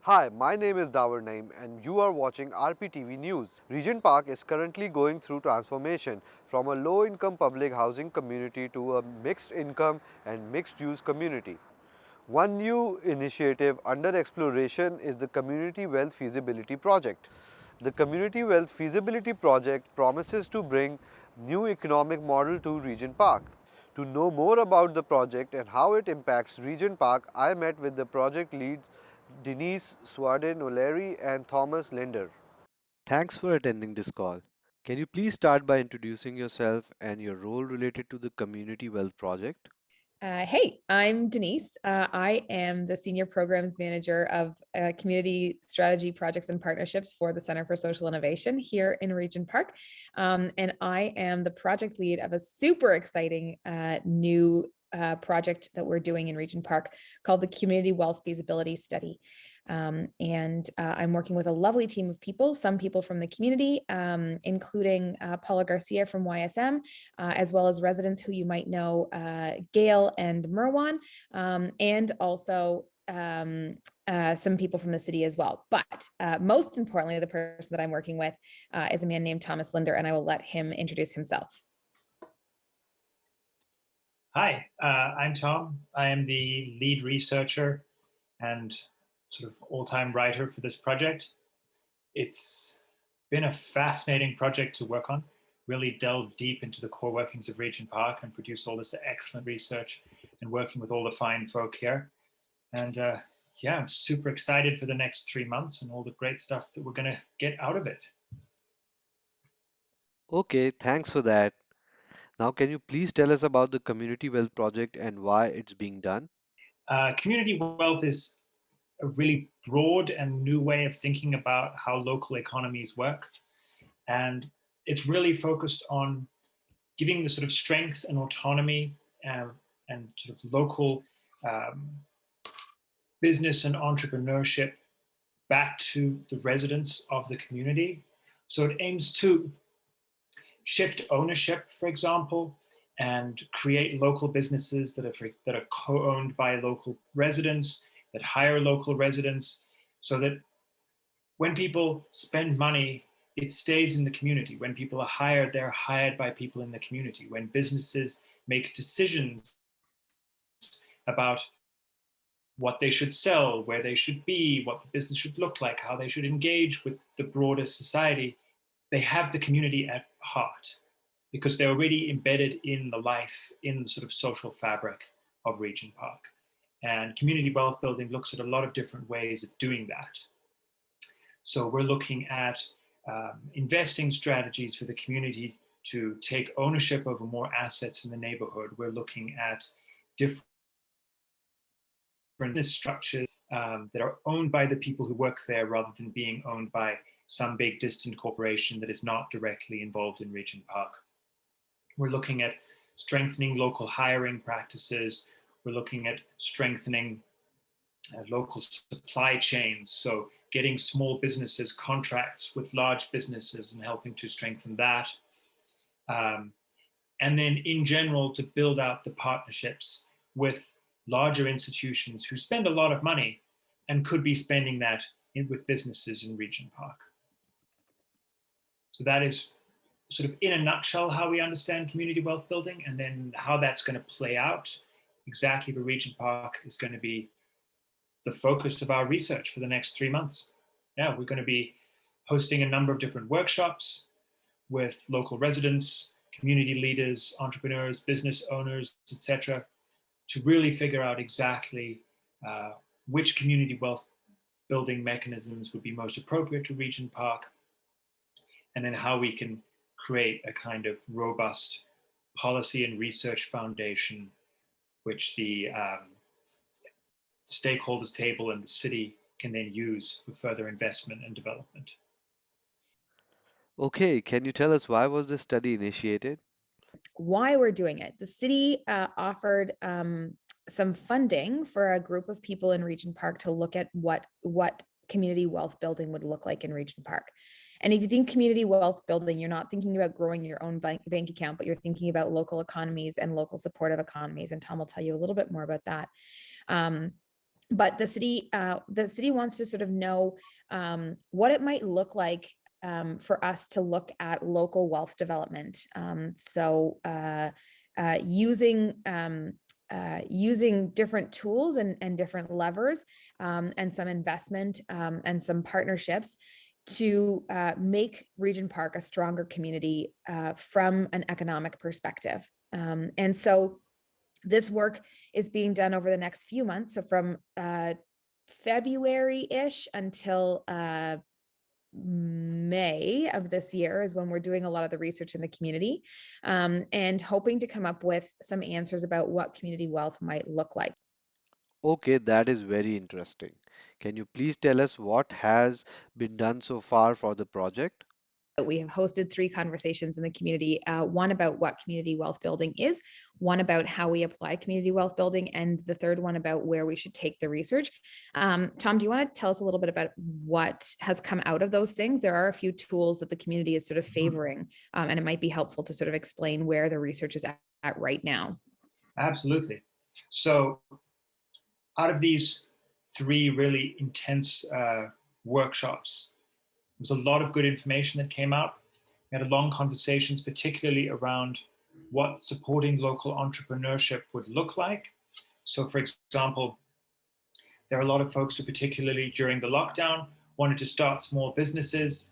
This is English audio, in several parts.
Hi, my name is Dawar Naim and you are watching RPTV News. Regent Park is currently going through transformation from a low-income public housing community to a mixed-income and mixed-use community. One new initiative under exploration is the Community Wealth Feasibility Project. The Community Wealth Feasibility Project promises to bring new economic model to Regent Park. To know more about the project and how it impacts Regent Park, I met with the project leads Denise Swarden O'Leary and Thomas Linder. Thanks for attending this call. Can you please start by introducing yourself and your role related to the Community Wealth Project? Hey, I'm Denise. I am the Senior Programs Manager of Community Strategy Projects and Partnerships for the Center for Social Innovation here in Regent Park. And I am the project lead of a super exciting new project that we're doing in Regent Park called the Community Wealth Feasibility Study. I'm working with a lovely team of people, some people from the community, including Paula Garcia from YSM, as well as residents who you might know, Gail and Merwan, and also some people from the city as well. But most importantly, the person that I'm working with is a man named Thomas Linder, and I will let him introduce himself. Hi, I'm Tom. I am the lead researcher and sort of all-time writer for this project. It's been a fascinating project to work on, really delve deep into the core workings of Regent Park and produce all this excellent research and working with all the fine folk here. And yeah, I'm super excited for the next 3 months and all the great stuff that we're going to get out of it. Okay, thanks for that. Now, can you please tell us about the Community Wealth Project and why it's being done? Community wealth is a really broad and new way of thinking about how local economies work. And it's really focused on giving the sort of strength and autonomy and sort of local um, business and entrepreneurship back to the residents of the community. So it aims to shift ownership, for example, and create local businesses that are co-owned by local residents, that hire local residents, so that when people spend money, it stays in the community. When people are hired, they're hired by people in the community. When businesses make decisions about what they should sell, where they should be, what the business should look like, how they should engage with the broader society, they have the community at heart because they're already embedded in the life, in the sort of social fabric of Regent Park. And community wealth building looks at a lot of different ways of doing that. So we're looking at investing strategies for the community to take ownership over more assets in the neighborhood. We're looking at different business structures that are owned by the people who work there rather than being owned by some big distant corporation that is not directly involved in Regent Park. We're looking at strengthening local hiring practices. We're looking at strengthening local supply chains. So getting small businesses contracts with large businesses and helping to strengthen that. Um, and then in general, to build out the partnerships with larger institutions who spend a lot of money and could be spending that with businesses in Regent Park. So that is sort of in a nutshell how we understand community wealth building, and then how that's going to play out exactly for Regent Park is going to be the focus of our research for the next 3 months. Yeah, we're going to be hosting a number of different workshops with local residents, community leaders, entrepreneurs, business owners, etc., to really figure out exactly which community wealth building mechanisms would be most appropriate to Regent Park, and then how we can create a kind of robust policy and research foundation which the stakeholders table and the city can then use for further investment and development. Okay, can you tell us why was this study initiated? Why we're doing it. The city offered some funding for a group of people in Regent Park to look at what community wealth building would look like in Regent Park. And if you think community wealth building, you're not thinking about growing your own bank account, but you're thinking about local economies and local supportive economies. And Tom will tell you a little bit more about that. Um, but the city wants to sort of know what it might look like for us to look at local wealth development. Using different tools and different levers and some investment and some partnerships to make Regent Park a stronger community from an economic perspective. And so this work is being done over the next few months. So from February-ish until May of this year is when we're doing a lot of the research in the community and hoping to come up with some answers about what community wealth might look like. Okay, that is very interesting. Can you please tell us what has been done so far for the project? We have hosted 3 conversations in the community, one about what community wealth building is, one about how we apply community wealth building, and the third one about where we should take the research. Tom, do you want to tell us a little bit about what has come out of those things? There are a few tools that the community is sort of favoring, and it might be helpful to sort of explain where the research is at right now. Absolutely. So out of these 3 really intense workshops, there was a lot of good information that came out. We had long conversations, particularly around what supporting local entrepreneurship would look like. So, for example, there are a lot of folks who, particularly during the lockdown, wanted to start small businesses,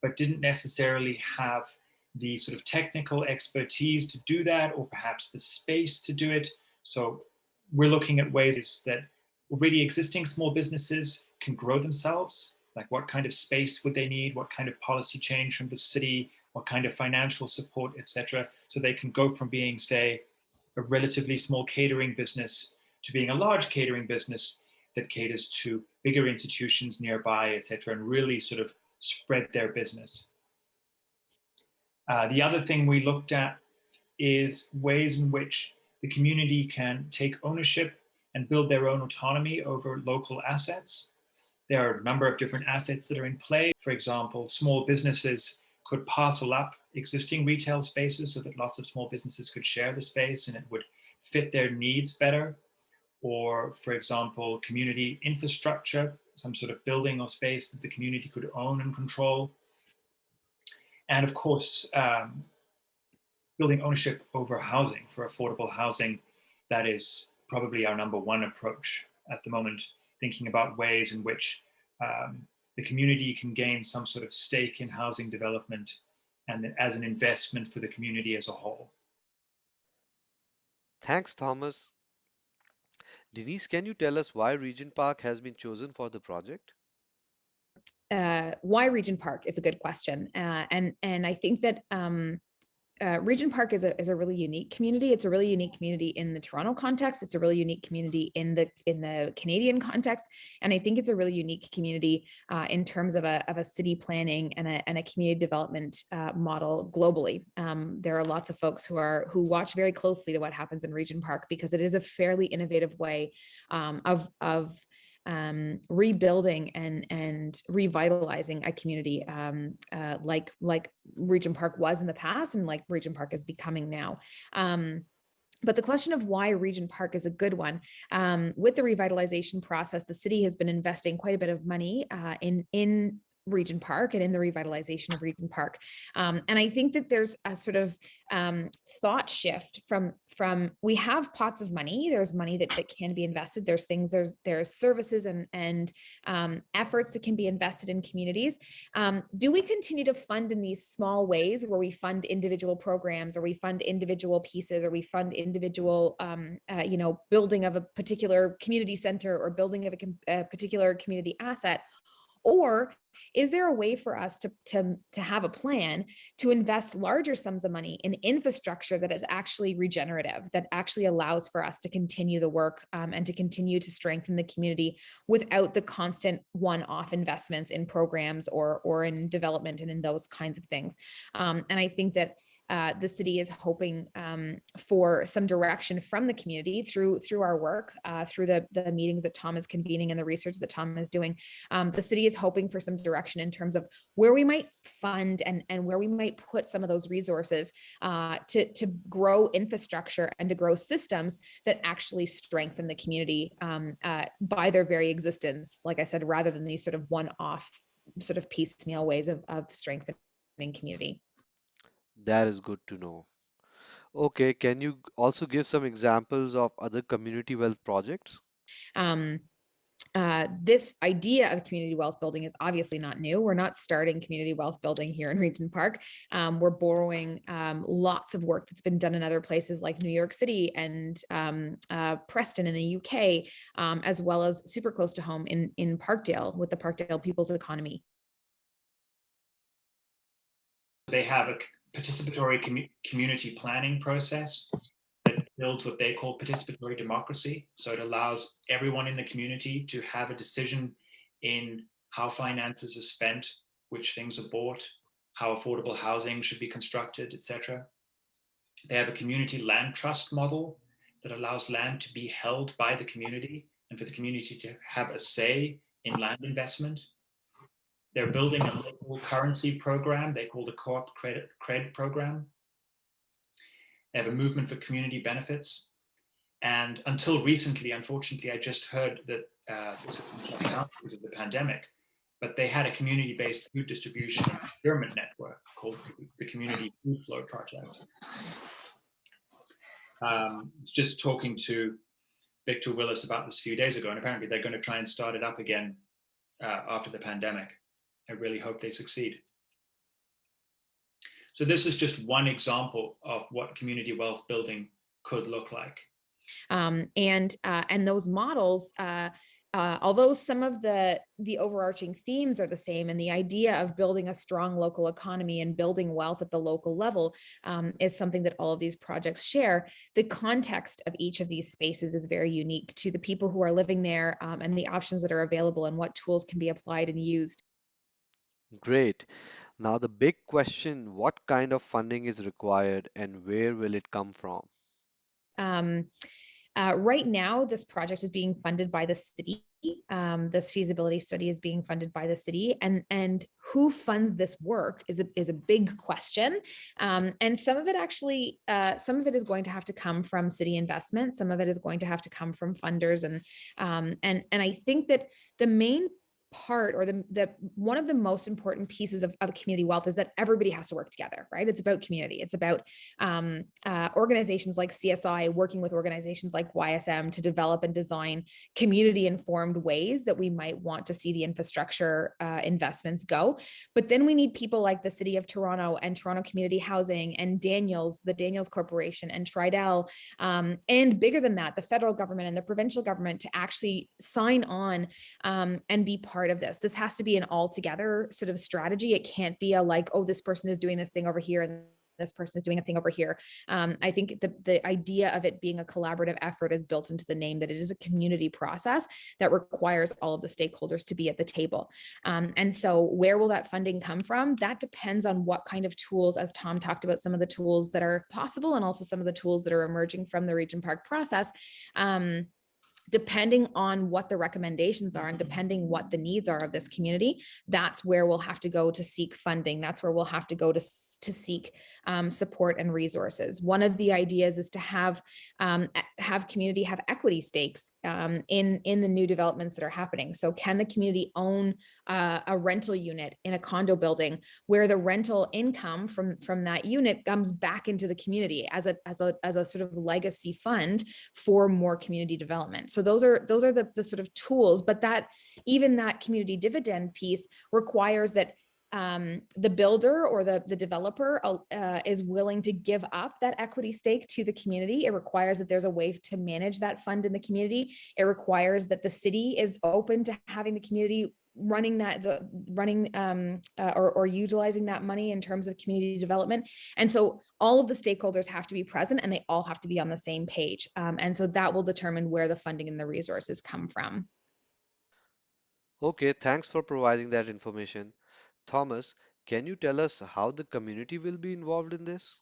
but didn't necessarily have the sort of technical expertise to do that, or perhaps the space to do it. So, we're looking at ways that already existing small businesses can grow themselves. Like, what kind of space would they need? What kind of policy change from the city? What kind of financial support, etc. So they can go from being, say, a relatively small catering business to being a large catering business that caters to bigger institutions nearby, etc., and really sort of spread their business. The other thing we looked at is ways in which the community can take ownership and build their own autonomy over local assets. There are a number of different assets that are in play. For example, small businesses could parcel up existing retail spaces so that lots of small businesses could share the space and it would fit their needs better. Or, for example, community infrastructure, some sort of building or space that the community could own and control. And of course, building ownership over housing for affordable housing. That is probably our number one approach at the moment, thinking about ways in which the community can gain some sort of stake in housing development and as an investment for the community as a whole. Thanks, Thomas. Denise, can you tell us why Regent Park has been chosen for the project? Why Regent Park is a good question, and I think that Regent Park is a really unique community. It's a really unique community in the Toronto context. It's a really unique community in the Canadian context, and I think it's a really unique community in terms of a city planning and a community development model globally. There are lots of folks who watch very closely to what happens in Regent Park because it is a fairly innovative way of rebuilding and revitalizing a community like Regent Park was in the past and like Regent Park is becoming now. But the question of why Regent Park is a good one. With the revitalization process, the city has been investing quite a bit of money in Regent Park and in the revitalization of Regent Park. And I think that there's a sort of thought shift from we have pots of money. There's money that can be invested. There's things, there's services and efforts that can be invested in communities. Do we continue to fund in these small ways where we fund individual programs or we fund individual pieces or we fund individual, building of a particular community center or building of a particular community asset? Or is there a way for us to have a plan to invest larger sums of money in infrastructure that is actually regenerative, that actually allows for us to continue the work and to continue to strengthen the community without the constant one-off investments in programs or in development and in those kinds of things? And I think that the city is hoping for some direction from the community through our work, through the meetings that Tom is convening and the research that Tom is doing. The city is hoping for some direction in terms of where we might fund and where we might put some of those resources to grow infrastructure and to grow systems that actually strengthen the community by their very existence, like I said, rather than these sort of one-off sort of piecemeal ways of strengthening community. That is good to know. Okay, can you also give some examples of other community wealth projects? Um, this idea of community wealth building is obviously not new. We're not starting community wealth building here in Regent Park. We're borrowing lots of work that's been done in other places like New York City and Preston in the UK, as well as super close to home in Parkdale with the Parkdale People's Economy. They have a participatory community planning process that builds what they call participatory democracy. So it allows everyone in the community to have a decision in how finances are spent, which things are bought, how affordable housing should be constructed, etc. They have a community land trust model that allows land to be held by the community and for the community to have a say in land investment. They're building a local currency program they call the Co-op Cred program. They have a movement for community benefits. And until recently, unfortunately, I just heard that this has been shut down because of the pandemic, but they had a community-based food distribution and procurement network called the Community Food Flow Project. Just talking to Victor Willis about this a few days ago, and apparently they're going to try and start it up again after the pandemic. I really hope they succeed. So this is just one example of what community wealth building could look like. And those models, although some of the overarching themes are the same, and the idea of building a strong local economy and building wealth at the local level is something that all of these projects share, the context of each of these spaces is very unique to the people who are living there, and the options that are available and what tools can be applied and used. Great. Now, the big question, what kind of funding is required and where will it come from? Um, right now, this project is being funded by the city. This feasibility study is being funded by the city, and who funds this work is a big question. And some of it actually, some of it is going to have to come from city investment. Some of it is going to have to come from funders, and I think that the main part, or the one of the most important pieces of community wealth, is that everybody has to work together, right? It's about community. It's about organizations like CSI working with organizations like YSM to develop and design community informed ways that we might want to see the infrastructure investments go. But then we need people like the City of Toronto and Toronto Community Housing and the Daniels Corporation and Tridel, and bigger than that, the federal government and the provincial government to actually sign on and be part of this. This has to be an all together sort of strategy. It can't be a like, oh, this person is doing this thing over here and this person is doing a thing over here. I think the idea of it being a collaborative effort is built into the name, that it is a community process that requires all of the stakeholders to be at the table. And so where will that funding come from? That depends on what kind of tools, as Tom talked about, some of the tools that are possible and also some of the tools that are emerging from the Regent Park process. Depending on what the recommendations are and depending what the needs are of this community, that's where we'll have to go to seek funding. That's where we'll have to go to seek support and resources. One of the ideas is to have community have equity stakes in the new developments that are happening. So can the community own a rental unit in a condo building where the rental income from that unit comes back into the community as a sort of legacy fund for more community development? So those are the sort of tools, but that even that community dividend piece requires that the builder or the developer is willing to give up that equity stake to the community. It requires that there's a way to manage that fund in the community. It requires that the city is open to having the community running or utilizing that money in terms of community development. And so all of the stakeholders have to be present and they all have to be on the same page. And so that will determine where the funding and the resources come from. Okay, thanks for providing that information. Thomas, can you tell us how the community will be involved in this?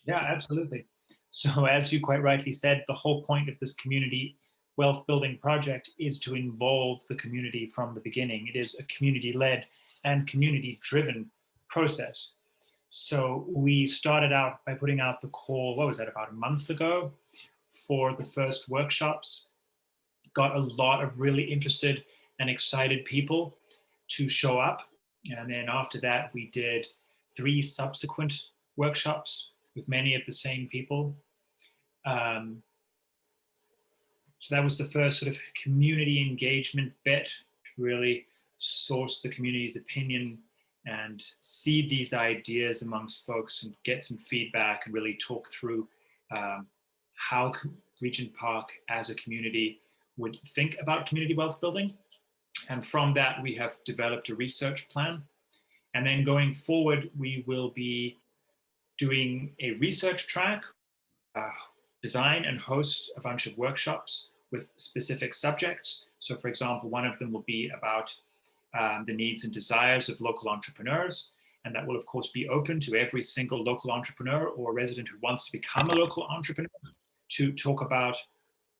Yeah, absolutely. So, as you quite rightly said, the whole point of this community wealth building project is to involve the community from the beginning. It is a community led and community driven process. So, we started out by putting out the call, what was that, about a month ago for the first workshops. Got a lot of really interested and excited people to show up. And then after that, we did 3 subsequent workshops with many of the same people. Um, so that was the first sort of community engagement bit to really source the community's opinion and seed these ideas amongst folks and get some feedback and really talk through um, how Regent Park as a community would think about community wealth building. And from that, we have developed a research plan. And then going forward, we will be doing a research track, uh, design and host a bunch of workshops with specific subjects. So, for example, one of them will be about the needs and desires of local entrepreneurs. And that will, of course, be open to every single local entrepreneur or resident who wants to become a local entrepreneur to talk about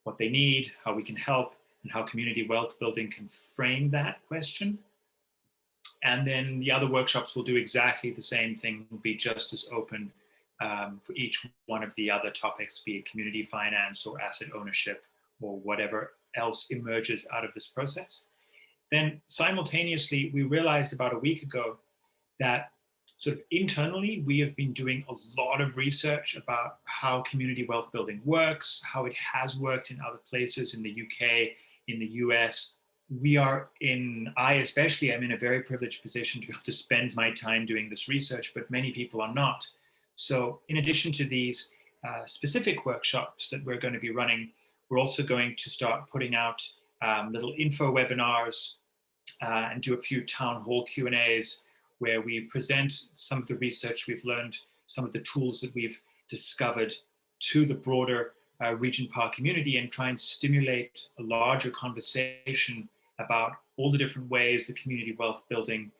what they need, how we can help, and how community wealth building can frame that question. And then the other workshops will do exactly the same thing, will be just as open for each one of the other topics, be it community finance or asset ownership or whatever else emerges out of this process. Then simultaneously, we realized about a week ago that sort of internally, we have been doing a lot of research about how community wealth building works, how it has worked in other places in the UK, in the US. I especially am in a very privileged position to be able to spend my time doing this research, but many people are not. So, in addition to these specific workshops that we're going to be running, we're also going to start putting out little info webinars and do a few town hall Q&As where we present some of the research we've learned, some of the tools that we've discovered to the broader Regent Park community and try and stimulate a larger conversation about all the different ways the community wealth building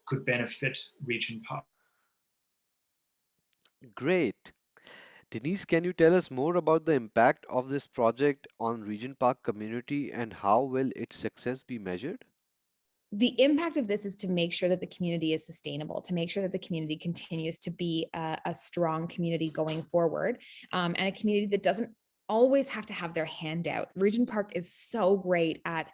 could benefit Regent Park. Great. Denise, can you tell us more about the impact of this project on Regent Park community and how will its success be measured? The impact of this is to make sure that the community is sustainable, to make sure that the community continues to be a strong community going forward, and a community that doesn't always have to have their hand out. Regent Park is so great at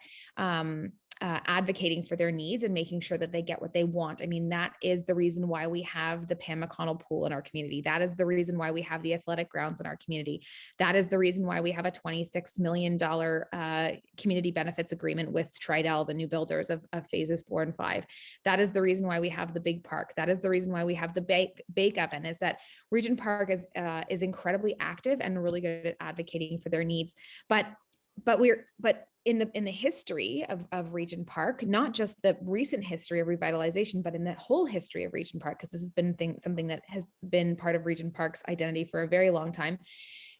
advocating for their needs and making sure that they get what they want. I mean, that is the reason why we have the Pam McConnell pool in our community. That is the reason why we have the athletic grounds in our community. That is the reason why we have a $26 million community benefits agreement with Tridel, the new builders of phases 4 and 5. That is the reason why we have the big park. That is the reason why we have the bake oven, is that Regent Park is incredibly active and really good at advocating for their needs. But in the history of Regent Park, not just the recent history of revitalization, but in the whole history of Regent Park, because this has been something that has been part of Regent Park's identity for a very long time,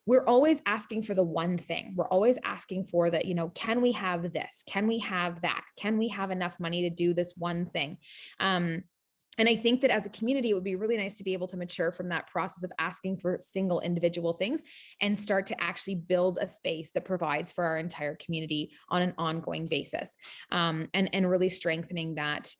we're always asking for the one thing. We're always asking for that, can we have this? Can we have that? Can we have enough money to do this one thing? And I think that as a community, it would be really nice to be able to mature from that process of asking for single individual things and start to actually build a space that provides for our entire community on an ongoing basis, and really strengthening that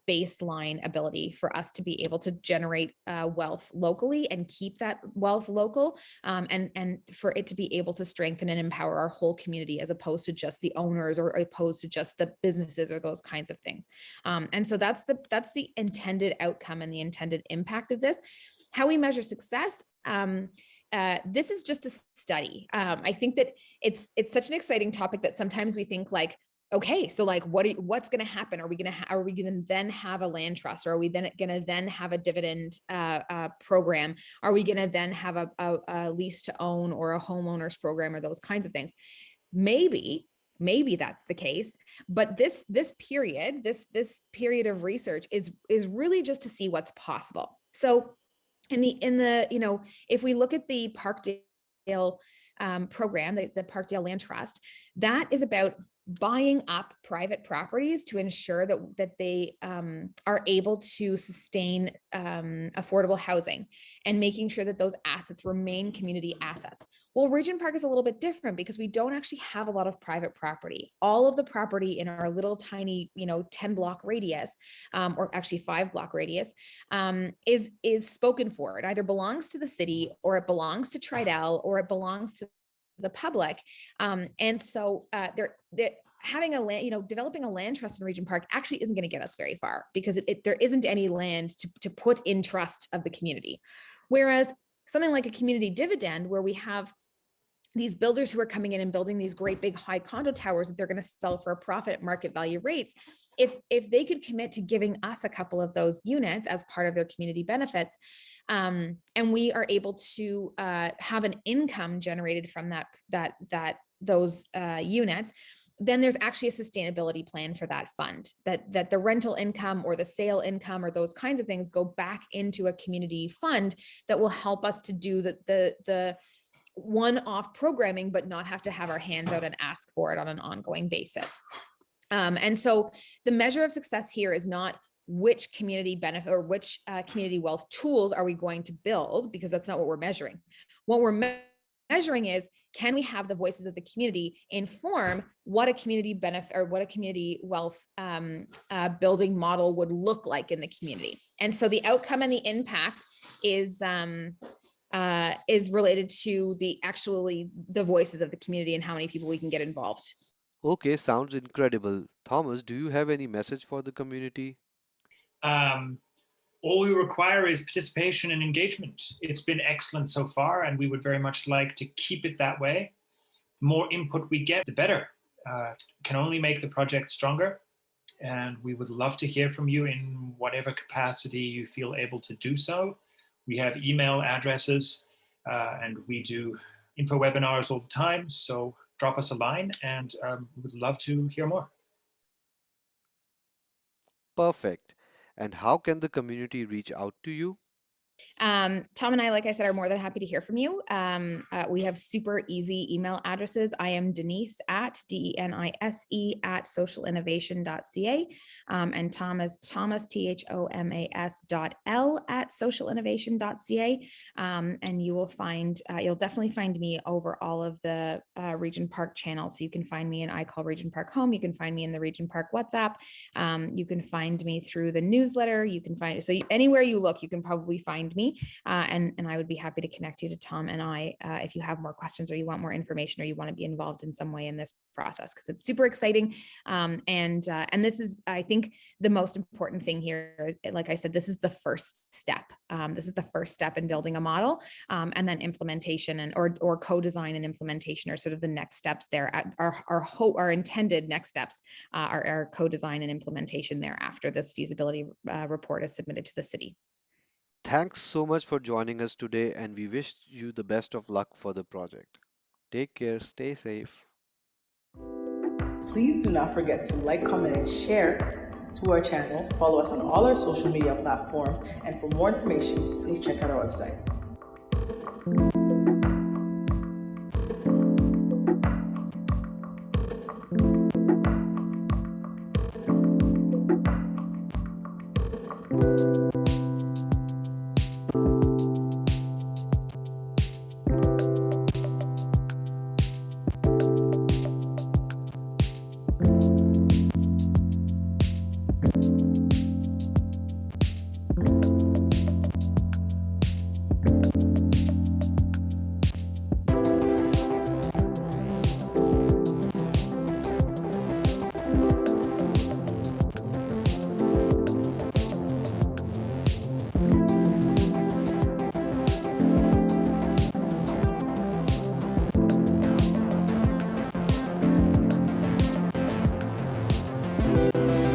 baseline ability for us to be able to generate wealth locally and keep that wealth local, and for it to be able to strengthen and empower our whole community as opposed to just the owners or opposed to just the businesses or those kinds of things. And so that's the intended outcome and the intended impact of this. How we measure success, this is just a study. I think that it's such an exciting topic that sometimes we think like, okay, so like what's going to happen? Are we going to then have a land trust? Or are we then going to then have a dividend program? Are we going to then have a lease to own or a homeowners program or those kinds of things? Maybe that's the case, but this period of research is really just to see what's possible. So in the if we look at the Parkdale program, the Parkdale Land Trust, that is about buying up private properties to ensure that they are able to sustain affordable housing and making sure that those assets remain community assets. Well, Regent Park is a little bit different because we don't actually have a lot of private property. All of the property in our little tiny, 10 block radius, or actually 5 block radius, is spoken for. It either belongs to the city, or it belongs to Tridel, or it belongs to the public. And so having a land, developing a land trust in Regent Park actually isn't going to get us very far, because there isn't any land to put in trust of the community. Whereas something like a community dividend, where we have these builders who are coming in and building these great big high condo towers that they're going to sell for a profit at market value rates, if they could commit to giving us a couple of those units as part of their community benefits, and we are able to have an income generated from those units, then there's actually a sustainability plan for that fund, that the rental income or the sale income or those kinds of things go back into a community fund that will help us to do the one-off programming, but not have to have our hands out and ask for it on an ongoing basis. And so the measure of success here is not which community benefit or which community wealth tools are we going to build, because that's not what we're measuring. What we're measuring is, can we have the voices of the community inform what a community benefit or what a community wealth building model would look like in the community. And so the outcome and the impact is related to the voices of the community and how many people we can get involved. Okay, sounds incredible. Thomas, do you have any message for the community? All we require is participation and engagement. It's been excellent so far, and we would very much like to keep it that way. The more input we get, the better. Can only make the project stronger. And we would love to hear from you in whatever capacity you feel able to do so. We have email addresses, and we do info webinars all the time. So drop us a line, and we would love to hear more. Perfect. And how can the community reach out to you? Tom and I, like I said, are more than happy to hear from you. We have super easy email addresses. I am Denise at DENISE at socialinnovation.ca. And Tom is Thomas, THOMAS.L at socialinnovation.ca. And you will you'll definitely find me over all of the Regent Park channels. So you can find me in I Call Regent Park Home. You can find me in the Regent Park WhatsApp. You can find me through the newsletter. You can find, so anywhere you look, you can probably find me. And I would be happy to connect you to Tom and I if you have more questions or you want more information or you want to be involved in some way in this process, because it's super exciting. And this is, I think, the most important thing here. Like I said, this is the first step. This is the first step in building a model, and then implementation or co-design and implementation are sort of the next steps there. Our intended next steps are co-design and implementation there after this feasibility report is submitted to the city. Thanks so much for joining us today, and we wish you the best of luck for the project. Take care, stay safe. Please do not forget to like, comment, and share to our channel. Follow us on all our social media platforms. And for more information, please check out our website.